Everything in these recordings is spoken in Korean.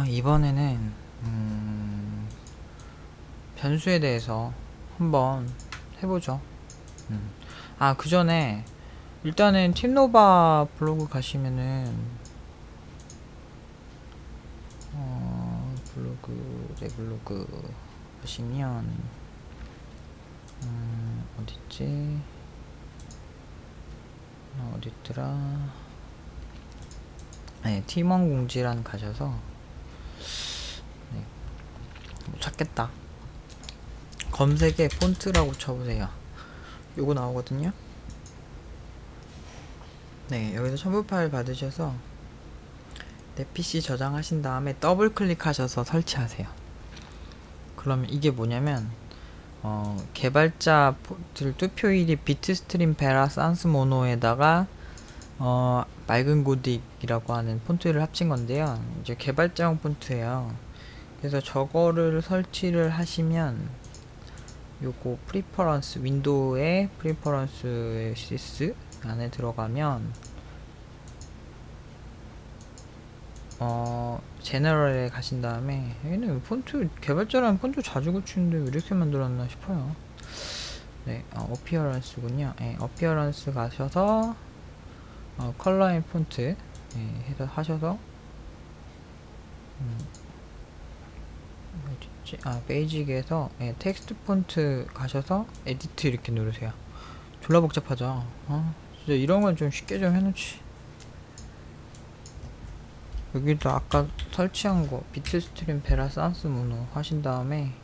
이번에는 변수에 대해서 한번 해보죠. 그 전에 일단은 팀노바 블로그 가시면은 내 블로그 가시면 어딨지? 어딨더라? 네, 팀원 공지란 가셔서 못 찾겠다. 검색에 폰트라고 쳐보세요. 요거 나오거든요. 네, 여기서 첨부 파일 받으셔서 내 PC 저장하신 다음에 더블 클릭하셔서 설치하세요. 그러면 이게 뭐냐면 개발자들 투표일이 비트스트림 베라 산스 모노에다가 맑은 고딕이라고 하는 폰트를 합친 건데요. 이제 개발자용 폰트예요. 그래서 저거를 설치를 하시면 요거 프리퍼런스 윈도우의 프리퍼런스 시스 안에 들어가면 제너럴에 가신 다음에 여기는 폰트 개발자라는 폰트 자주 고치는데 왜 이렇게 만들었나 싶어요. 네, 어피어런스군요. 네, 어피어런스 가셔서 컬러 앤 폰트 해서 하셔서 베이직에서 텍스트 폰트 가셔서 에디트 이렇게 누르세요. 졸라 복잡하죠. 진짜 이런 건 좀 쉽게 좀 해놓지. 여기도 아까 설치한 거 비트스트림 베라 산스 모노 하신 다음에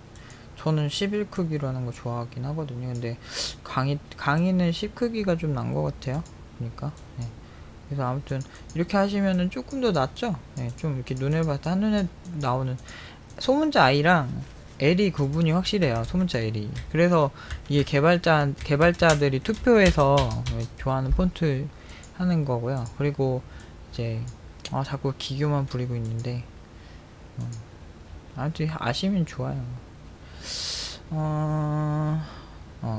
저는 11 크기로 하는 거 좋아하긴 하거든요. 근데 강의는 10 크기가 좀 난 것 같아요. 그러니까 그래서 아무튼 이렇게 하시면은 조금 더 낫죠. 좀 이렇게 눈에 봐도 한눈에 나오는 소문자 I랑 L이 구분이 확실해요. 소문자 L이. 그래서 이게 개발자들이 투표해서 좋아하는 폰트 하는 거고요. 그리고 이제 자꾸 기교만 부리고 있는데 아무튼 아시면 좋아요.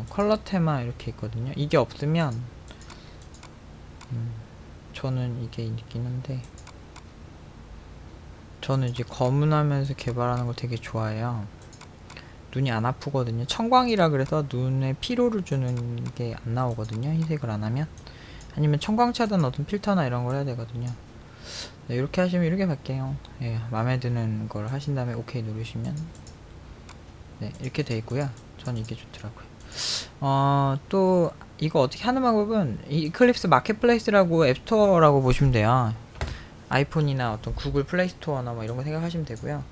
컬러 테마 이렇게 있거든요. 이게 없으면 저는 이게 있긴 한데 저는 이제 검은하면서 개발하는 걸 되게 좋아해요. 눈이 안 아프거든요. 청광이라 그래서 눈에 피로를 주는 게 안 나오거든요. 흰색을 안 하면. 아니면 청광 차단 어떤 필터나 이런 걸 해야 되거든요. 네, 이렇게 하시면 이렇게 바뀌어요. 마음에 드는 걸 하신 다음에 오케이 누르시면 이렇게 돼 있고요. 전 이게 좋더라고요. 또 이거 어떻게 하는 방법은 이클립스 마켓플레이스라고 앱스토어라고 보시면 돼요. 아이폰이나 어떤 구글 플레이스토어나 뭐 이런 거 생각하시면 되고요.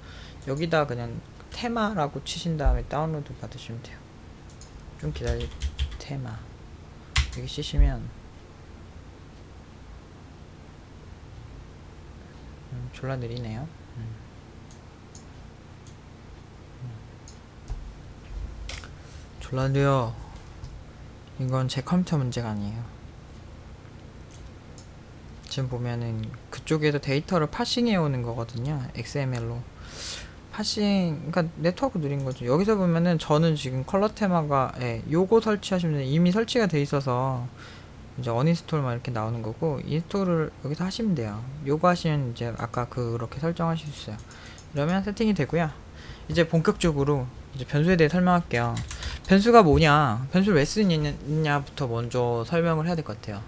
여기다 그냥 테마라고 치신 다음에 다운로드 받으시면 돼요. 좀 기다려. 테마 여기 치시면 졸라 느리네요. 졸라 느려. 이건 제 컴퓨터 문제가 아니에요. 지금 보면은 그쪽에서 데이터를 파싱해 오는 거거든요. XML로 파싱, 그러니까 네트워크 느린 거죠. 여기서 보면은 저는 지금 컬러 테마가 요거 설치하시면 이미 설치가 돼 있어서 이제 어인스톨만 이렇게 나오는 거고, 인스톨을 여기서 하시면 돼요. 요거 하시면 이제 아까 그렇게 설정하실 수 있어요. 이러면 세팅이 되고요. 이제 본격적으로 이제 변수에 대해 설명할게요. 변수가 뭐냐, 변수를 왜 쓰느냐부터 먼저 설명을 해야 될 것 같아요.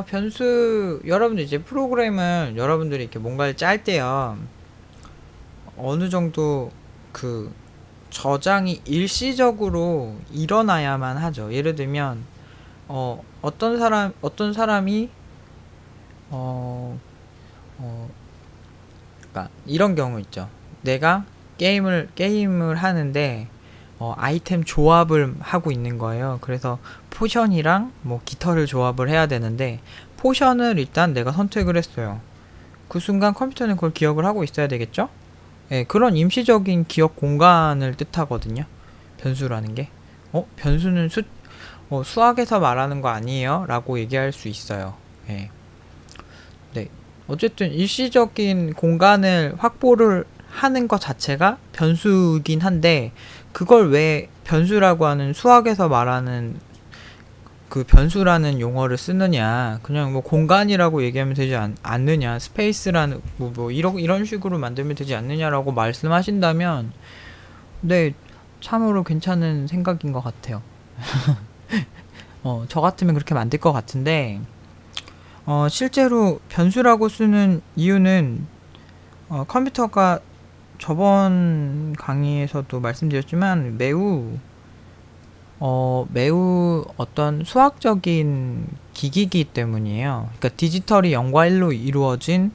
변수, 여러분들 이제 프로그램을 여러분들이 이렇게 뭔가를 짤 때요, 어느 정도 그 저장이 일시적으로 일어나야만 하죠. 예를 들면 어떤 사람이 그러니까 이런 경우 있죠. 내가 게임을 하는데 아이템 조합을 하고 있는 거예요. 그래서 포션이랑 뭐 깃털을 조합을 해야 되는데 포션을 일단 내가 선택을 했어요. 그 순간 컴퓨터는 그걸 기억을 하고 있어야 되겠죠? 그런 임시적인 기억 공간을 뜻하거든요. 변수라는 게. 변수는 수학에서 말하는 거 아니에요? 라고 얘기할 수 있어요. 네. 어쨌든 일시적인 공간을 확보를 하는 것 자체가 변수이긴 한데, 그걸 왜 변수라고 하는 수학에서 말하는 그 변수라는 용어를 쓰느냐, 그냥 뭐 공간이라고 얘기하면 되지 않느냐, 스페이스라는 뭐 이런 식으로 만들면 되지 않느냐라고 말씀하신다면, 네, 참으로 괜찮은 생각인 것 같아요. 저 같으면 그렇게 만들 것 같은데, 실제로 변수라고 쓰는 이유는, 컴퓨터가 저번 강의에서도 말씀드렸지만 매우 어떤 수학적인 기기이기 때문이에요. 그러니까 디지털이 0과 1로 이루어진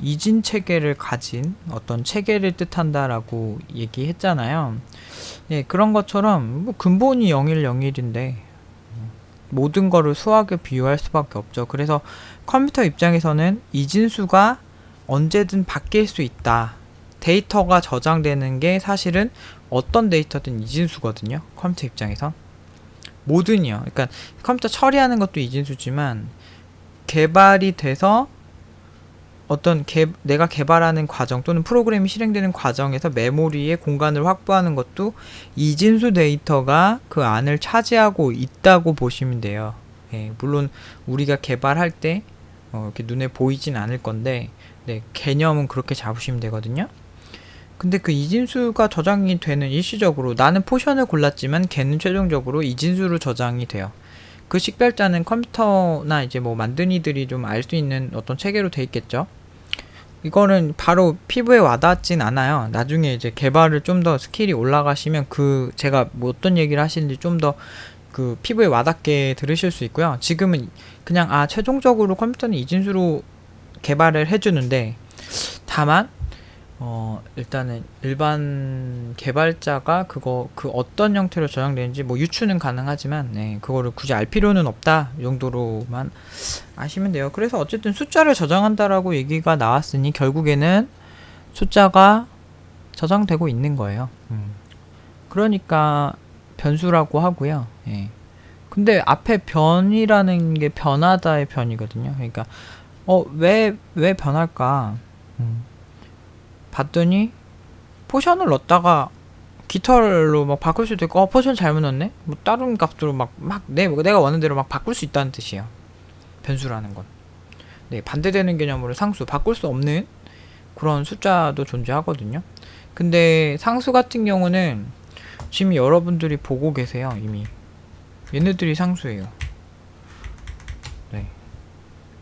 이진 체계를 가진 어떤 체계를 뜻한다라고 얘기했잖아요. 네, 그런 것처럼 뭐 근본이 010인데 모든 거를 수학에 비유할 수밖에 없죠. 그래서 컴퓨터 입장에서는 이진수가 언제든 바뀔 수 있다. 데이터가 저장되는 게 사실은 어떤 데이터든 이진수거든요. 컴퓨터 입장에서. 뭐든요. 그러니까 컴퓨터 처리하는 것도 이진수지만 개발이 돼서 내가 개발하는 과정 또는 프로그램이 실행되는 과정에서 메모리에 공간을 확보하는 것도 이진수 데이터가 그 안을 차지하고 있다고 보시면 돼요. 예, 물론 우리가 개발할 때 이렇게 눈에 보이진 않을 건데, 네, 개념은 그렇게 잡으시면 되거든요. 근데 그 이진수가 저장이 되는 일시적으로, 나는 포션을 골랐지만 걔는 최종적으로 이진수로 저장이 돼요. 그 식별자는 컴퓨터나 이제 뭐 만드니들이 좀 알 수 있는 어떤 체계로 돼 있겠죠. 이거는 바로 피부에 와닿진 않아요. 나중에 이제 개발을 좀 더 스킬이 올라가시면 제가 뭐 어떤 얘기를 하시는지 좀 더 그 피부에 와닿게 들으실 수 있고요. 지금은 그냥 최종적으로 컴퓨터는 이진수로 개발을 해주는데, 다만 일단은 일반 개발자가 그 어떤 형태로 저장되는지 뭐 유추는 가능하지만, 네, 그거를 굳이 알 필요는 없다 정도로만 아시면 돼요. 그래서 어쨌든 숫자를 저장한다라고 얘기가 나왔으니 결국에는 숫자가 저장되고 있는 거예요. 그러니까 변수라고 하고요. 예. 근데 앞에 변이라는 게 변하다의 변이거든요. 그러니까 왜 변할까? 봤더니 포션을 넣었다가 깃털로 막 바꿀 수도 있고, 포션 잘못 넣었네? 뭐 다른 값으로 내가 원하는 대로 막 바꿀 수 있다는 뜻이에요. 변수라는 건. 네, 반대되는 개념으로 상수, 바꿀 수 없는 그런 숫자도 존재하거든요. 근데 상수 같은 경우는 지금 여러분들이 보고 계세요. 이미 얘네들이 상수예요. 네,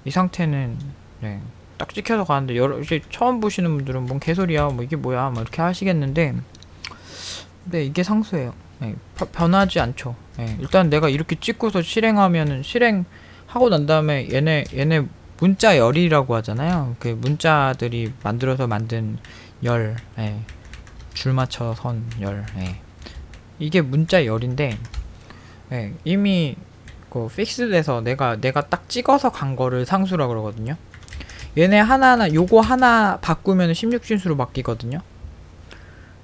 이 상태는, 네, 딱 찍혀서 가는데, 이제 처음 보시는 분들은 뭔 개소리야, 뭐 이게 뭐야, 뭐 이렇게 하시겠는데, 네, 이게 상수예요. 네, 변하지 않죠. 네, 일단 내가 이렇게 찍고서 실행하면은, 실행하고 난 다음에 얘네 문자열이라고 하잖아요. 그 문자들이 만들어서 만든 열, 네, 줄 맞춰 선 열, 네. 이게 문자열인데, 네, 이미 픽스돼서 내가 딱 찍어서 간 거를 상수라고 그러거든요. 얘네 하나하나, 요거 하나 바꾸면 16진수로 바뀌거든요.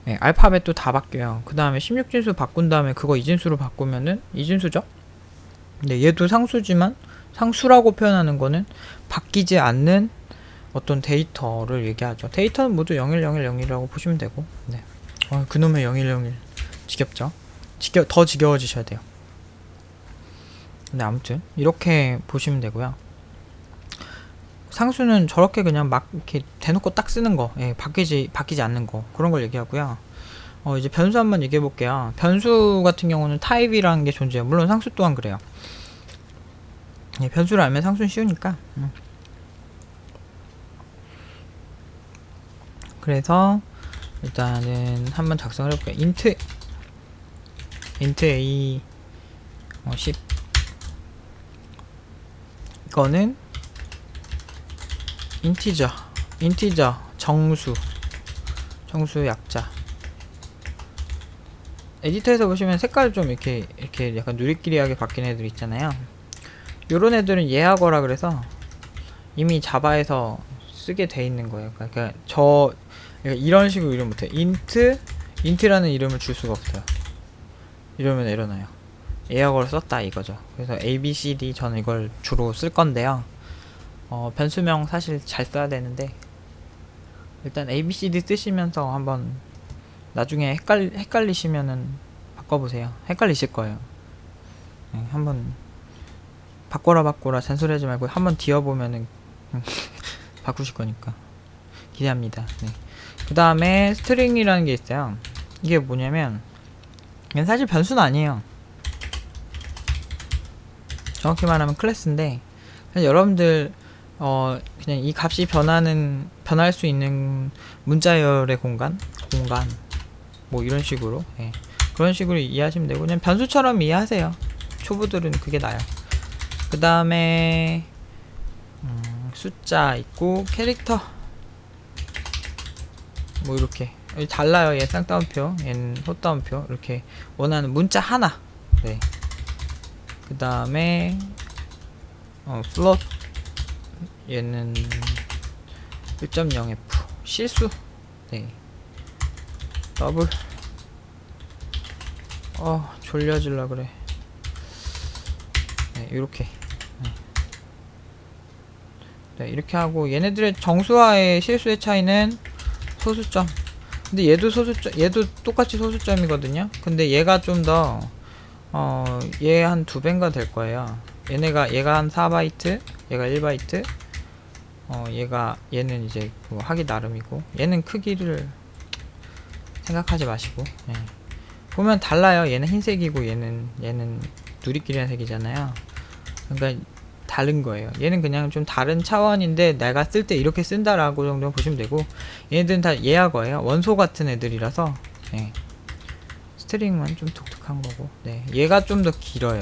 네, 알파벳도 다 바뀌어요. 그 다음에 16진수 바꾼 다음에 그거 이진수로 바꾸면은 이진수죠. 네, 얘도 상수지만, 상수라고 표현하는 거는 바뀌지 않는 어떤 데이터를 얘기하죠. 데이터는 모두 01010이라고 보시면 되고, 네. 그놈의 0101 지겹죠. 더 지겨워지셔야 돼요. 근데 아무튼 이렇게 보시면 되고요. 상수는 저렇게 그냥 막 이렇게 대놓고 딱 쓰는 거, 예, 바뀌지 않는 거, 그런 걸 얘기하고요. 이제 변수 한번 얘기해 볼게요. 변수 같은 경우는 타입이라는 게 존재해요. 물론 상수 또한 그래요. 예, 변수를 알면 상수는 쉬우니까. 그래서 일단은 한번 작성을 해볼게요. int a 10, 이거는 인티저 정수 약자. 에디터에서 보시면 색깔 좀 이렇게 약간 누리끼리하게 바뀐 애들 있잖아요. 요런 애들은 예하거라 그래서 이미 자바에서 쓰게 돼 있는 거예요. 그러니까 이런 식으로 이름 못해. 인트라는 이름을 줄 수가 없어요. 이러면 에러나요. 예하거를 썼다 이거죠. 그래서 ABCD 저는 이걸 주로 쓸 건데요. 변수명 사실 잘 써야 되는데, 일단 ABCD 쓰시면서 한번 나중에 헷갈리시면은 바꿔보세요. 헷갈리실 거예요. 네, 한번 바꿔라 잔소리하지 말고 한번 뒤어보면은 바꾸실 거니까 기대합니다. 네. 그 다음에 스트링이라는 게 있어요. 이게 뭐냐면 이건 사실 변수는 아니에요. 정확히 말하면 클래스인데 여러분들 그냥 이 값이 변할 수 있는 문자열의 공간 뭐 이런 식으로 그런 식으로 이해하시면 되고 그냥 변수처럼 이해하세요. 초보들은 그게 나아요. 그 다음에 숫자 있고 캐릭터 뭐 이렇게 달라요. 얘 쌍따옴표, 얘는 헛따옴표. 이렇게 원하는 문자 하나. 네. 그 다음에 플롯 얘는 1.0f 실수. 네. 더블. 졸려질라 그래. 네, 이렇게. 네, 이렇게 하고 얘네들의 정수와의 실수의 차이는 소수점. 근데 얘도 똑같이 소수점이거든요. 근데 얘가 좀 더 얘 한 2배인가 될 거예요. 얘가 한 4바이트, 얘가 1바이트. 얘는 이제 뭐 하기 나름이고, 얘는 크기를 생각하지 마시고. 보면 달라요. 얘는 흰색이고 얘는 누리끼리한 색이잖아요. 그러니까 다른 거예요. 얘는 그냥 좀 다른 차원인데 내가 쓸 때 이렇게 쓴다라고 정도 보시면 되고, 얘네들은 다 예하거예요. 원소 같은 애들이라서 스트링은 좀 독특한 거고, 얘가 좀 더 길어요.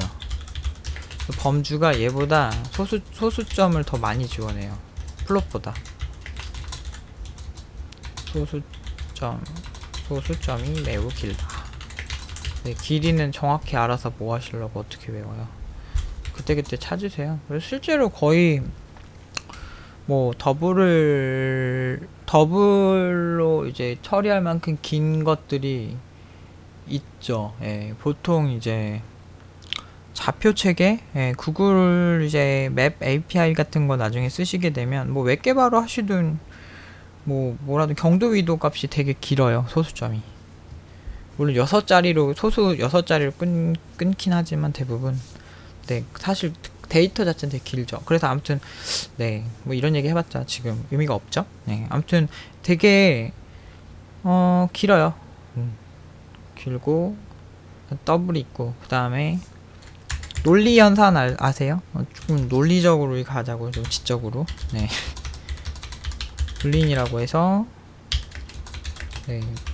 범주가 얘보다 소수점을 더 많이 지원해요. 플롯보다 소수점이 매우 길다. 길이는 정확히 알아서 뭐 하시려고 어떻게 외워요. 그때그때 찾으세요. 그래서 실제로 거의 뭐 더블로 이제 처리할 만큼 긴 것들이 있죠. 보통 이제 좌표 체계, 구글 이제 맵 API 같은 거 나중에 쓰시게 되면 뭐 웹 개발을 하시든 뭐라도 경도 위도 값이 되게 길어요. 소수점이. 물론 6자리로 끊긴 하지만 대부분 사실 데이터 자체는 되게 길죠. 그래서 아무튼 뭐 이런 얘기 해봤자 지금 의미가 없죠. 아무튼 되게 길어요. 길고 더블이 있고, 그 다음에 논리 연산 아세요? 조금 논리적으로 가자고, 좀 지적으로. 불린이라고 해서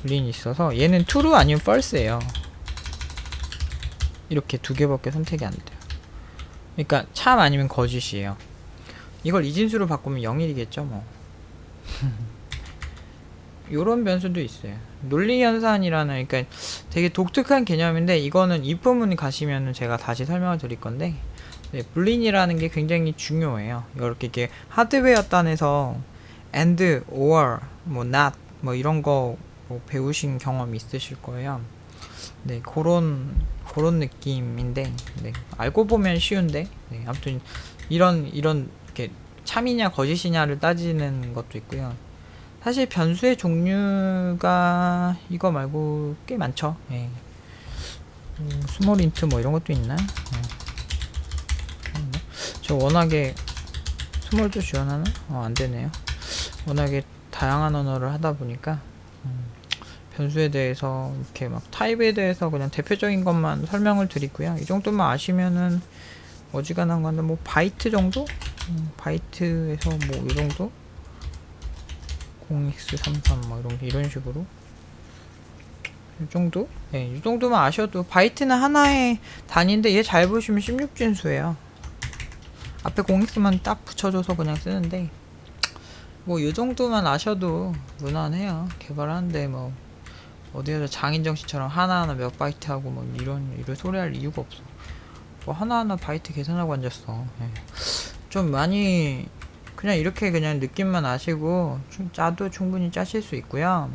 불린이 있어서 얘는 true 아니면 false예요. 이렇게 2개밖에 선택이 안 돼요. 그러니까 참 아니면 거짓이에요. 이걸 이진수로 바꾸면 0일이겠죠 뭐. 요런 변수도 있어요. 논리연산이라는, 그러니까 되게 독특한 개념인데, 이거는 if문이 가시면은 제가 다시 설명을 드릴 건데, 불린이라는 게 굉장히 중요해요. 이렇게 하드웨어 단에서 and, or, 뭐 not, 뭐 이런 거 뭐 배우신 경험이 있으실 거예요. 그런 느낌인데, 알고 보면 쉬운데, 아무튼 이런 이렇게 참이냐 거짓이냐를 따지는 것도 있고요. 사실 변수의 종류가 이거 말고 꽤 많죠. 스몰 인트 뭐 이런 것도 있나? 저 워낙에 스몰도 지원하나? 안 되네요. 워낙에 다양한 언어를 하다 보니까 변수에 대해서 이렇게 막 타입에 대해서 그냥 대표적인 것만 설명을 드리고요. 이 정도만 아시면은 어지간한 건데, 뭐 바이트 정도? 바이트에서 뭐 이 정도? 0x33 뭐 이런 식으로 이 정도? 이 정도만 아셔도, 바이트는 하나의 단위인데 얘 잘 보시면 16진수예요. 앞에 0x만 딱 붙여줘서 그냥 쓰는데, 뭐 이 정도만 아셔도 무난해요. 개발하는데 뭐 어디에서 장인정신처럼 하나하나 몇 바이트 하고 뭐 이런 소리 할 이유가 없어. 뭐 하나하나 바이트 계산하고 앉았어. 좀 많이 그냥 이렇게 그냥 느낌만 아시고 짜도 충분히 짜실 수 있고요.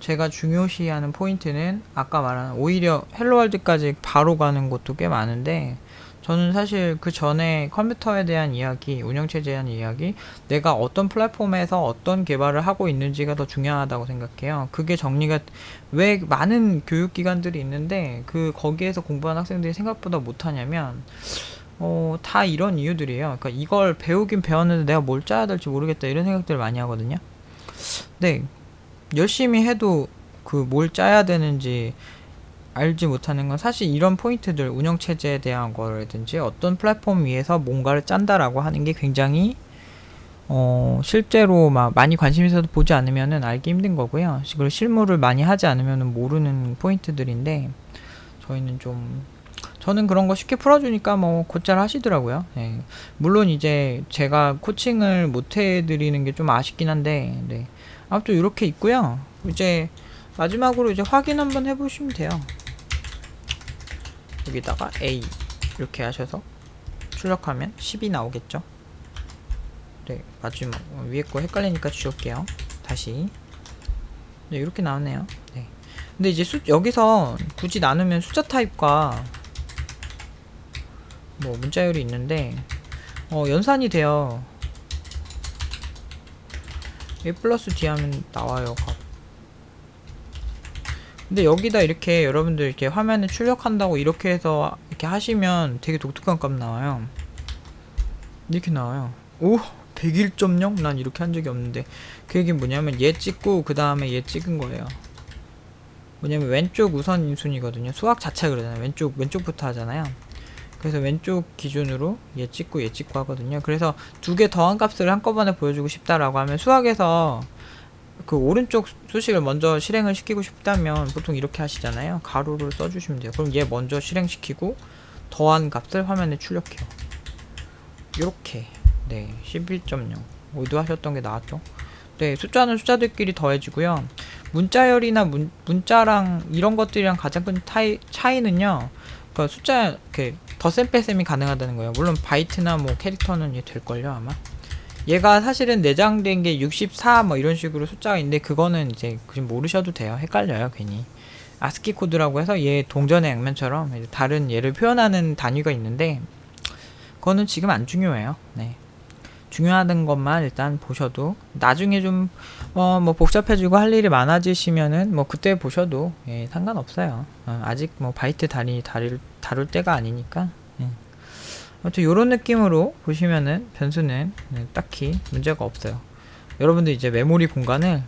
제가 중요시하는 포인트는 아까 말한, 오히려 헬로월드까지 바로 가는 것도 꽤 많은데, 저는 사실 그 전에 컴퓨터에 대한 이야기, 운영체제에 대한 이야기, 내가 어떤 플랫폼에서 어떤 개발을 하고 있는지가 더 중요하다고 생각해요. 그게 정리가, 왜 많은 교육기관들이 있는데 거기에서 공부하는 학생들이 생각보다 못하냐면, 다 이런 이유들이에요. 그러니까 이걸 배우긴 배웠는데 내가 뭘 짜야 될지 모르겠다 이런 생각들을 많이 하거든요. 네, 열심히 해도 그 뭘 짜야 되는지 알지 못하는 건 사실 이런 포인트들, 운영체제에 대한 거라든지 어떤 플랫폼 위에서 뭔가를 짠다라고 하는 게 굉장히 실제로 막 많이 관심 있어도 보지 않으면은 알기 힘든 거고요. 그리고 실무를 많이 하지 않으면은 모르는 포인트들인데 저는 그런 거 쉽게 풀어주니까 뭐 곧잘 하시더라고요. 예. 물론 이제 제가 코칭을 못 해드리는 게 좀 아쉽긴 한데, 네. 아무튼 이렇게 있고요. 이제 마지막으로 이제 확인 한번 해보시면 돼요. 여기다가 A 이렇게 하셔서 출력하면 10이 나오겠죠. 네, 마지막 위에 거 헷갈리니까 지울게요. 다시. 네, 이렇게 나오네요. 네. 근데 이제 여기서 굳이 나누면 숫자 타입과 뭐 문자열이 있는데 연산이 돼요. A 플러스 D 하면 나와요. 근데 여기다 이렇게 여러분들 이렇게 화면에 출력한다고 이렇게 해서 이렇게 하시면 되게 독특한 값 나와요. 이렇게 나와요. 오, 101.0? 난 이렇게 한 적이 없는데 그 얘기는 뭐냐면 얘 찍고 그 다음에 얘 찍은 거예요. 뭐냐면 왼쪽 우선순위거든요. 수학 자체가 그러잖아요. 왼쪽부터 하잖아요. 그래서 왼쪽 기준으로 얘 찍고 얘 찍고 하거든요. 그래서 두 개 더한 값을 한꺼번에 보여주고 싶다라고 하면 수학에서 그 오른쪽 수식을 먼저 실행을 시키고 싶다면 보통 이렇게 하시잖아요. 가로를 써주시면 돼요. 그럼 얘 먼저 실행시키고 더한 값을 화면에 출력해요. 요렇게. 네, 11.0 의도하셨던 게 나왔죠. 네, 숫자는 숫자들끼리 더해지고요. 문자열이나 문자랑 이런 것들이랑 가장 큰 차이는요. 그 숫자 이렇게 덧셈 뺄셈이 가능하다는 거예요. 물론 바이트나 뭐 캐릭터는 얘 될걸요 아마. 얘가 사실은 내장된 게 64 뭐 이런 식으로 숫자가 있는데 그거는 이제 그냥 모르셔도 돼요. 헷갈려요 괜히. 아스키 코드라고 해서 얘 동전의 양면처럼 다른 얘를 표현하는 단위가 있는데 그거는 지금 안 중요해요. 네. 중요하던 것만 일단 보셔도 나중에 좀 뭐 복잡해지고 할 일이 많아지시면은 뭐 그때 보셔도 예, 상관없어요. 아직 뭐 바이트 다룰 때가 아니니까. 예. 아무튼 요런 느낌으로 보시면은 변수는 딱히 문제가 없어요. 여러분들 이제 메모리 공간을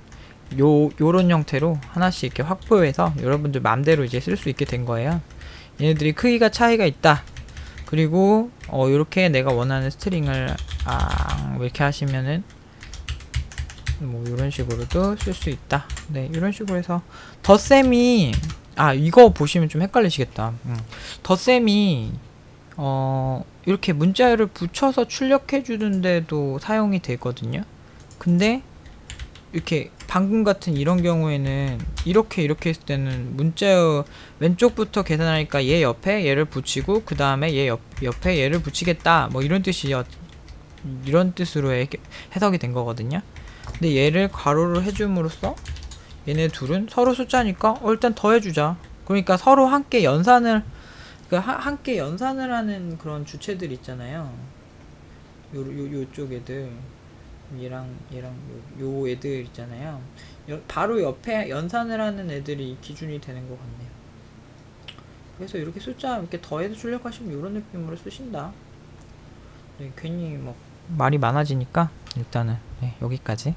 요런 형태로 하나씩 이렇게 확보해서 여러분들 맘대로 이제 쓸 수 있게 된 거예요. 얘네들이 크기가 차이가 있다. 그리고 요렇게 내가 원하는 스트링을 이렇게 하시면은 뭐 이런 식으로도 쓸 수 있다. 네, 이런 식으로 해서 덧셈이 이거 보시면 좀 헷갈리시겠다. 덧셈이 이렇게 문자열을 붙여서 출력해 주는데도 사용이 되거든요. 근데 이렇게 방금 같은 이런 경우에는 이렇게 했을 때는 문자열 왼쪽부터 계산하니까 얘 옆에 얘를 붙이고 그 다음에 얘 옆에 얘를 붙이겠다 뭐 이런 뜻으로 해석이 된 거거든요. 근데 얘를 가로로 해줌으로써 얘네 둘은 서로 숫자니까 일단 더해주자. 그러니까 서로 함께 연산을 함께 연산을 하는 그런 주체들 있잖아요. 요쪽 애들 얘랑 요 애들 있잖아요. 바로 옆에 연산을 하는 애들이 기준이 되는 것 같네요. 그래서 이렇게 숫자 이렇게 더해서 출력하시면 이런 느낌으로 쓰신다. 네, 괜히 뭐 말이 많아지니까 일단은 네, 여기까지.